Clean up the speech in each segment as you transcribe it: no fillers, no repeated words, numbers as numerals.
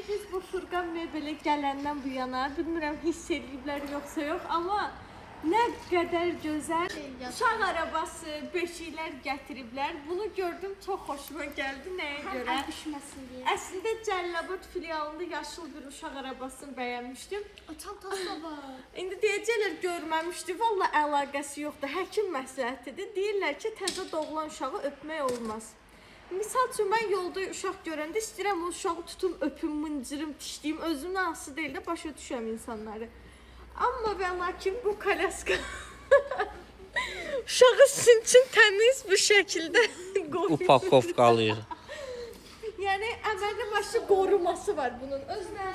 biz bu Furqan Mebelə gələndən bu yana, bilmirəm hiss ediblər yoxsa yox, amma nə qədər gözəl uşaq arabası, beşiklər gətiriblər. Bunu gördüm, çox xoşuma gəldi. Nəyə görə? Düşməsin deyə. Əslində Cəlilabad filialında yaşıl bir uşaq arabasını bəyənmişdim. O çantası da var. İndi deyəcəklər görməmişdi. Valla əlaqəsi yoxdur. Həkim məsləhətidir. Deyirlər ki, təzə doğulan uşağı öpmək olmaz. Misal üçün, mən yolda uşaq görəndə istəyirəm o uşağı tutum, öpüm, mıncırım, dişliyim. Özümdən asılı deyil də başa düşəm insanları. Amma və lakin bu kalaska uşağı sizin üçün təmiz bu şəkildə qoymuş. Upakovkalıyıq. Yəni əməlli başlı qoruması var bunun. Özünə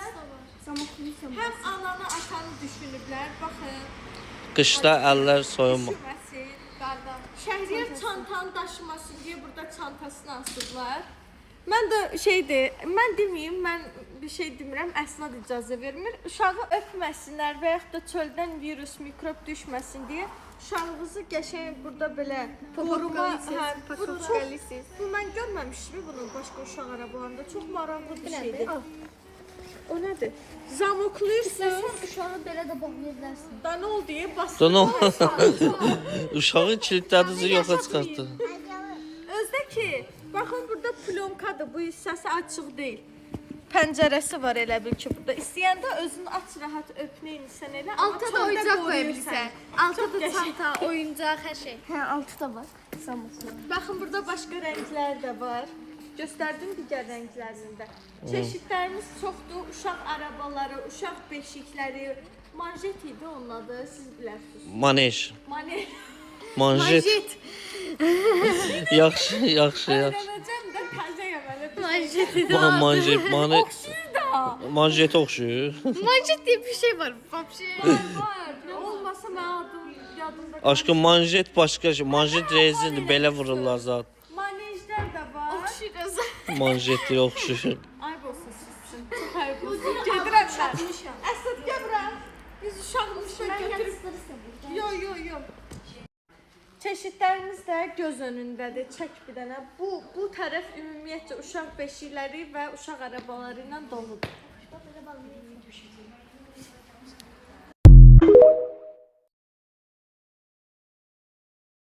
Samoxluysam. həm ananı, atanı düşünüblər. Baxın. Qışda əllər soyunma. Düşməsin, qardan. Şəhriyar çantanı daşımasın deyə burada çantasını asıblar. Mən də mən deməyim, mən bir şey demirəm, əsnad icazə vermir. Uşağı öpməsinlər və yaxud da çöldən virus, mikrob düşməsin deyə uşağınızı qəşəng burada belə qoruma, bu mən görməmişdim bunun başqa uşaq arabalarında. Çox maraqlı bir şeydir. O nədir? Zamokluyursun. Uşağı belə də bağlaya bilərsən. Da nə oldu? Dono. Uşağın kilitlədizi yoxa çıxartdı. Özdə ki, baxın burada plyonkadır, bu hissəsi açıq deyil. Pəncərəsi var elə bil ki burada. İstəyəndə özünü aç rahat öpnəyinsən elə. Altı da oyuncaq qoya bilirsən. Altı da çanta, oyuncaq, hər şey. Hə, altı da var. Samoxlu. Baxın burada başqa rənglər də var. Göstərdim digər rənglərində. Çeşidlərimiz çoxdur. Uşaq arabaları, uşaq beşikləri, manjet idi onun adı, siz bilərsiniz. Manej. Manjet. Yaxşı. Öyrənəcəm də təzə yeməli. Manjet. Manjet. Oxşuyur da. Manjet oxşuyur. Manjet diye bir şey var. Vapşe. Var. Olmasa mən adım yadımda. Aşkım manjet başqa şey. Manjet rezindir, belə vururlar zat. Manejlər də var. Oxşuyuruz. Manjetdir oxşuyur. Ayıb olsun siz üçün. Çox ayıb olsun. Gedirəm mən. Əsad gəmirəm. Biz uşağımızı götürüb. Yo. Çeşidlərimiz də göz önündədir. Çək bir dənə. Bu tərəf ümumiyyətcə uşaq beşikləri və uşaq arabaları ilə doludur.